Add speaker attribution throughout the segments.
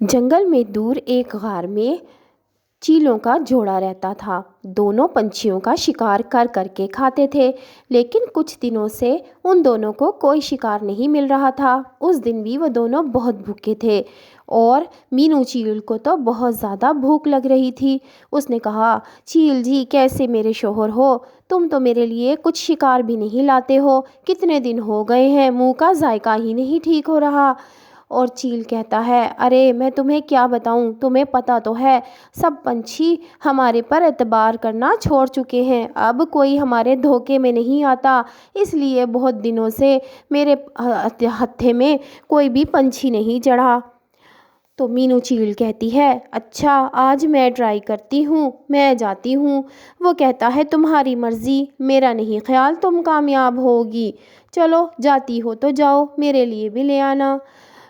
Speaker 1: जंगल में दूर एक गार में चीलों का जोड़ा रहता था। दोनों पंछियों का शिकार कर करके खाते थे, लेकिन कुछ दिनों से उन दोनों को कोई शिकार नहीं मिल रहा था। उस दिन भी वो दोनों बहुत भूखे थे और मीनू चील को तो बहुत ज़्यादा भूख लग रही थी। उसने कहा, चील जी, कैसे मेरे शोहर हो, तुम तो मेरे लिए कुछ शिकार भी नहीं लाते हो। कितने दिन हो गए हैं, मुंह का जायका ही नहीं ठीक हो रहा। और चील कहता है, अरे मैं तुम्हें क्या बताऊं, तुम्हें पता तो है, सब पंछी हमारे पर एतबार करना छोड़ चुके हैं। अब कोई हमारे धोखे में नहीं आता, इसलिए बहुत दिनों से मेरे हत्थे में कोई भी पंछी नहीं चढ़ा। तो मीनू चील कहती है, अच्छा आज मैं ट्राई करती हूँ, मैं जाती हूँ। वो कहता है, तुम्हारी मर्ज़ी, मेरा नहीं ख्याल तुम कामयाब होगी। चलो जाती हो तो जाओ, मेरे लिए भी ले आना।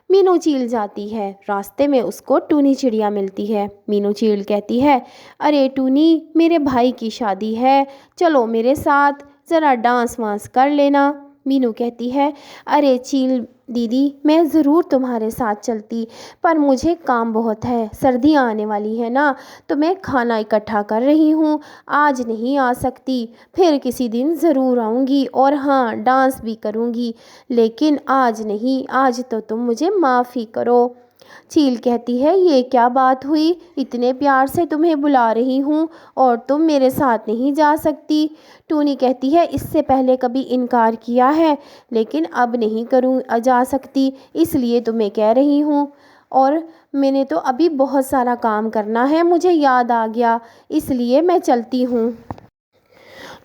Speaker 1: मीनू चील जाती है। रास्ते में उसको टूनी चिड़िया मिलती है। मीनू चील कहती है, अरे टूनी, मेरे भाई की शादी है, चलो मेरे साथ ज़रा डांस वांस कर लेना। मीनू कहती है, अरे चील दीदी, मैं ज़रूर तुम्हारे साथ चलती, पर मुझे काम बहुत है, सर्दियाँ आने वाली है ना, तो मैं खाना इकट्ठा कर रही हूँ, आज नहीं आ सकती, फिर किसी दिन ज़रूर आऊँगी और हाँ, डांस भी करूँगी, लेकिन आज नहीं, आज तो तुम मुझे माफ़ ही करो। चील कहती है, ये क्या बात हुई, इतने प्यार से तुम्हें बुला रही हूँ और तुम मेरे साथ नहीं जा सकती। टूनी कहती है, इससे पहले कभी इनकार किया है, लेकिन अब नहीं करूँ जा सकती, इसलिए तुम्हें कह रही हूँ। और मैंने तो अभी बहुत सारा काम करना है, मुझे याद आ गया, इसलिए मैं चलती हूँ।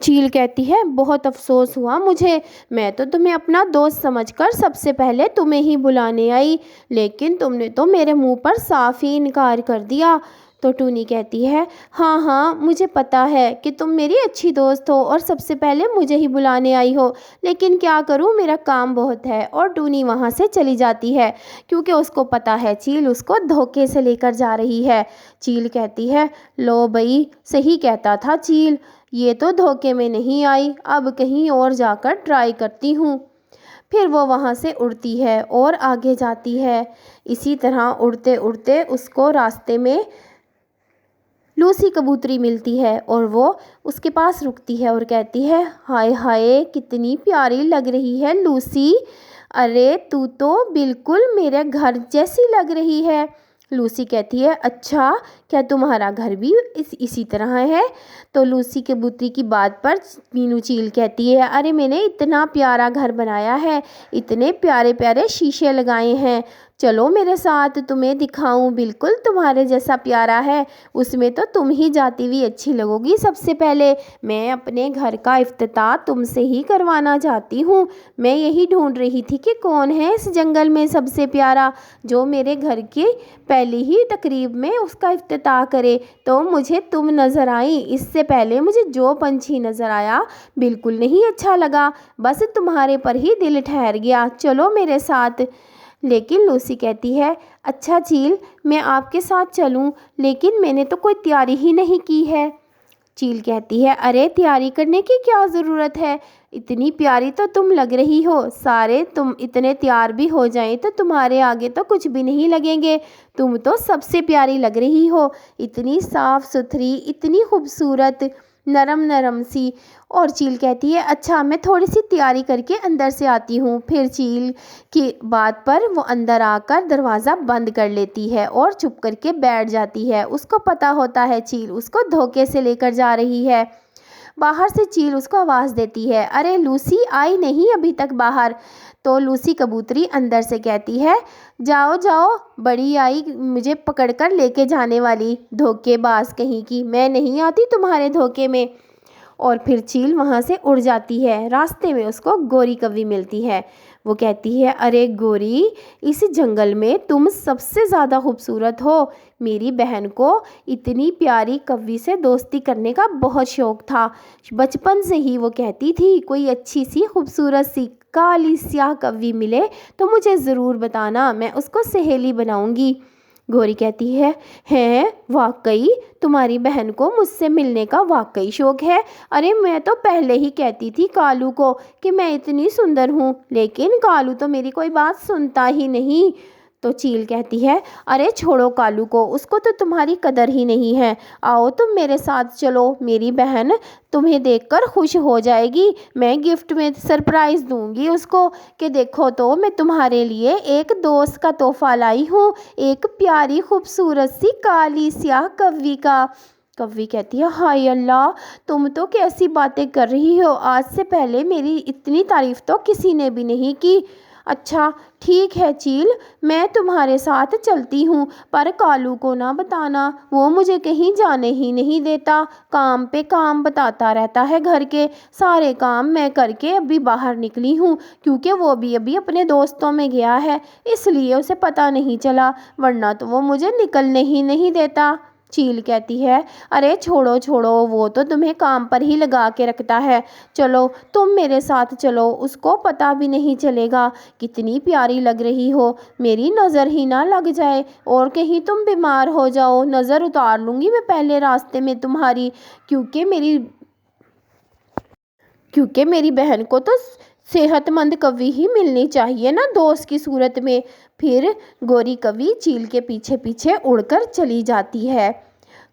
Speaker 1: चील कहती है, बहुत अफसोस हुआ मुझे, मैं तो तुम्हें अपना दोस्त समझकर सबसे पहले तुम्हें ही बुलाने आई, लेकिन तुमने तो मेरे मुंह पर साफ ही इनकार कर दिया। तो टूनी कहती है, हाँ हाँ, मुझे पता है कि तुम मेरी अच्छी दोस्त हो और सबसे पहले मुझे ही बुलाने आई हो, लेकिन क्या करूँ, मेरा काम बहुत है। और टूनी वहाँ से चली जाती है, क्योंकि उसको पता है चील उसको धोखे से लेकर जा रही है। चील कहती है, लो भई, सही कहता था चील, ये तो धोखे में नहीं आई, अब कहीं और जाकर ट्राई करती हूँ। फिर वो वहाँ से उड़ती है और आगे जाती है। इसी तरह उड़ते उड़ते उसको रास्ते में लूसी कबूतरी मिलती है और वो उसके पास रुकती है और कहती है, हाय हाय, कितनी प्यारी लग रही है लूसी, अरे तू तो बिल्कुल मेरे घर जैसी लग रही है। लूसी कहती है, अच्छा, क्या तुम्हारा घर भी इसी तरह है? तो लूसी कबूतरी की बात पर मीनू चील कहती है, अरे मैंने इतना प्यारा घर बनाया है, इतने प्यारे प्यारे शीशे लगाए हैं, चलो मेरे साथ, तुम्हें दिखाऊं, बिल्कुल तुम्हारे जैसा प्यारा है, उसमें तो तुम ही जाती हुई अच्छी लगोगी। सबसे पहले मैं अपने घर का इफ्तिताह तुमसे ही करवाना चाहती हूँ। मैं यही ढूंढ रही थी कि कौन है इस जंगल में सबसे प्यारा, जो मेरे घर की पहली ही तकरीब में उसका इफ्तिताह करे। तो मुझे तुम नज़र आई, इससे पहले मुझे जो पंछी नज़र आया बिल्कुल नहीं अच्छा लगा, बस तुम्हारे पर ही दिल ठहर गया, चलो मेरे साथ। लेकिन लूसी कहती है, अच्छा चील, मैं आपके साथ चलूं, लेकिन मैंने तो कोई तैयारी ही नहीं की है। चील कहती है, अरे तैयारी करने की क्या ज़रूरत है, इतनी प्यारी तो तुम लग रही हो, सारे तुम इतने तैयार भी हो जाएं तो तुम्हारे आगे तो कुछ भी नहीं लगेंगे, तुम तो सबसे प्यारी लग रही हो, इतनी साफ़ सुथरी, इतनी खूबसूरत, नरम नरम सी। और चील कहती है, अच्छा मैं थोड़ी सी तैयारी करके अंदर से आती हूँ। फिर चील की बात पर वो अंदर आकर दरवाज़ा बंद कर लेती है और चुप करके बैठ जाती है। उसको पता होता है चील उसको धोखे से लेकर जा रही है। बाहर से चील उसको आवाज़ देती है, अरे लूसी आई नहीं अभी तक बाहर? तो लूसी कबूतरी अंदर से कहती है, जाओ जाओ, बड़ी आई मुझे पकड़कर लेके जाने वाली, धोखेबाज कहीं की, मैं नहीं आती तुम्हारे धोखे में। और फिर चील वहाँ से उड़ जाती है। रास्ते में उसको गोरी कौवी मिलती है। वो कहती है, अरे गोरी, इस जंगल में तुम सबसे ज़्यादा खूबसूरत हो, मेरी बहन को इतनी प्यारी कौवी से दोस्ती करने का बहुत शौक़ था, बचपन से ही वो कहती थी कोई अच्छी सी खूबसूरत सी काली स्याह कौवी मिले तो मुझे ज़रूर बताना, मैं उसको सहेली बनाऊंगी। गौरी कहती है, हैं वाकई तुम्हारी बहन को मुझसे मिलने का वाकई शौक़ है? अरे मैं तो पहले ही कहती थी कालू को कि मैं इतनी सुंदर हूँ, लेकिन कालू तो मेरी कोई बात सुनता ही नहीं। تو چیل کہتی ہے ارے چھوڑو کالو کو، اس کو تو تمہاری قدر ہی نہیں ہے، آؤ تم میرے ساتھ چلو، میری بہن تمہیں دیکھ کر خوش ہو جائے گی، میں گفٹ میں سرپرائز دوں گی اس کو کہ دیکھو تو میں تمہارے لیے ایک دوست کا تحفہ لائی ہوں، ایک پیاری خوبصورت سی کالی سیاہ کوی کا۔ کوی کہتی ہے ہائے اللہ، تم تو کیسی باتیں کر رہی ہو، آج سے پہلے میری اتنی تعریف تو کسی نے بھی نہیں کی۔ اچھا ٹھیک ہے چیل، میں تمہارے ساتھ چلتی ہوں، پر کالو کو نہ بتانا، وہ مجھے کہیں جانے ہی نہیں دیتا، کام پہ کام بتاتا رہتا ہے، گھر کے سارے کام میں کر کے ابھی باہر نکلی ہوں، کیونکہ وہ بھی ابھی اپنے دوستوں میں گیا ہے، اس لیے اسے پتہ نہیں چلا، ورنہ تو وہ مجھے نکلنے ہی نہیں دیتا۔ چیل کہتی ہے ارے چھوڑو چھوڑو، وہ تو تمہیں کام پر ہی لگا کے رکھتا ہے، چلو تم میرے ساتھ چلو، اس کو پتہ بھی نہیں چلے گا، کتنی پیاری لگ رہی ہو، میری نظر ہی نہ لگ جائے اور کہیں تم بیمار ہو جاؤ، نظر اتار لوں گی میں پہلے راستے میں تمہاری، کیونکہ میری بہن کو تو صحت مند کوی ہی ملنی چاہیے نا دوست کی صورت میں۔ پھر گوری کوی چیل کے پیچھے پیچھے اڑ کر چلی جاتی ہے۔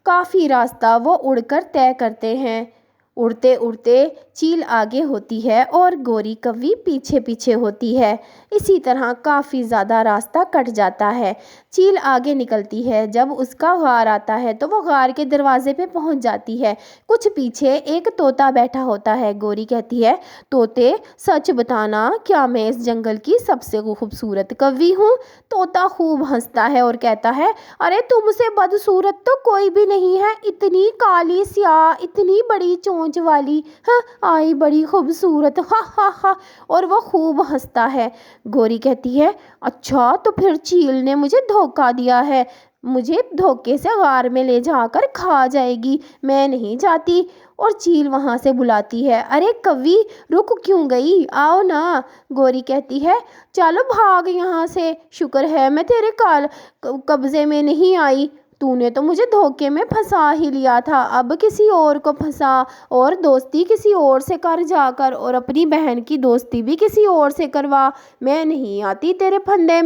Speaker 1: کافی راستہ وہ اڑ کر طے کرتے ہیں، اڑتے اڑتے چیل آگے ہوتی ہے اور گوری کوی پیچھے پیچھے ہوتی ہے، اسی طرح کافی زیادہ راستہ کٹ جاتا ہے۔ چیل آگے نکلتی ہے، جب اس کا غار آتا ہے تو وہ غار کے دروازے پہ پہنچ جاتی ہے، کچھ پیچھے ایک طوطا بیٹھا ہوتا ہے۔ گوری کہتی ہے طوطے سچ بتانا، کیا میں اس جنگل کی سب سے خوبصورت کوی ہوں؟ طوطا خوب ہنستا ہے اور کہتا ہے ارے تم سے بدصورت تو کوئی بھی نہیں ہے، اتنی کالی سیاہ، اتنی بڑی چونچ والی، ہاں آئی بڑی خوبصورت، ہا ہا ہا، اور وہ خوب ہنستا ہے۔ گوری کہتی ہے اچھا تو پھر چیل نے مجھے دھوکہ دیا ہے، مجھے دھوکے سے غار میں لے جا کر کھا جائے گی، میں نہیں جاتی۔ اور چیل وہاں سے بلاتی ہے ارے کوی رک کیوں گئی، آؤ نا۔ گوری کہتی ہے چلو بھاگ یہاں سے، شکر ہے میں تیرے قبضے میں نہیں آئی، تو نے تو مجھے دھوکے میں پھنسا ہی لیا تھا، اب کسی اور کو پھنسا اور دوستی کسی اور سے کر جا کر، اور اپنی بہن کی دوستی بھی کسی اور سے کروا، میں نہیں آتی تیرے پھندے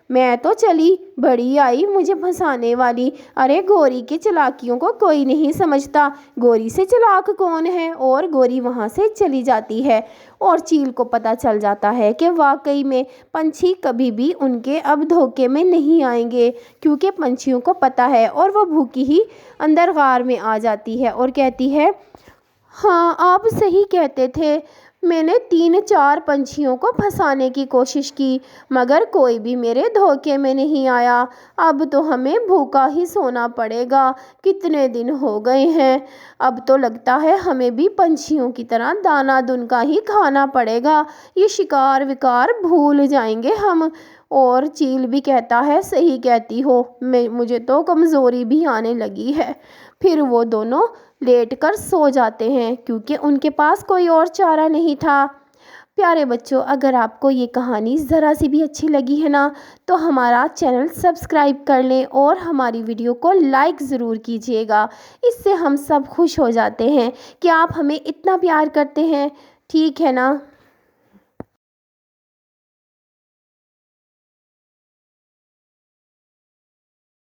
Speaker 1: میں تو چلی، بڑی آئی مجھے پھنسانے والی۔ ارے گوری کی چلاکیوں کو کوئی نہیں سمجھتا، گوری سے چلاک کون ہے، اور گوری وہاں سے چلی جاتی ہے، اور چیل کو پتہ چل جاتا ہے کہ واقعی میں پنچھی کبھی بھی ان کے اب دھوکے میں نہیں آئیں گے، کیونکہ پنچھیوں کو پتہ ہے، اور وہ بھوکی ہی اندر غار میں آ جاتی ہے اور کہتی ہے ہاں آپ صحیح کہتے تھے، میں نے 3-4 پنچھیوں کو پھنسانے کی کوشش کی، مگر کوئی بھی میرے دھوکے میں نہیں آیا، اب تو ہمیں بھوکا ہی سونا پڑے گا، کتنے دن ہو گئے ہیں، اب تو لگتا ہے ہمیں بھی پنچھیوں کی طرح دانہ دن کا ہی کھانا پڑے گا، یہ شکار وکار بھول جائیں گے ہم۔ اور چیل بھی کہتا ہے صحیح کہتی ہو، مجھے تو کمزوری بھی آنے لگی ہے۔ پھر وہ دونوں لیٹ کر سو جاتے ہیں، کیونکہ ان کے پاس کوئی اور چارہ نہیں تھا۔ پیارے بچوں، اگر آپ کو یہ کہانی ذرا سی بھی اچھی لگی ہے نا، تو ہمارا چینل سبسکرائب کر لیں اور ہماری ویڈیو کو لائک ضرور کیجیے گا، اس سے ہم سب خوش ہو جاتے ہیں کہ آپ ہمیں اتنا پیار کرتے ہیں، ٹھیک ہے نا۔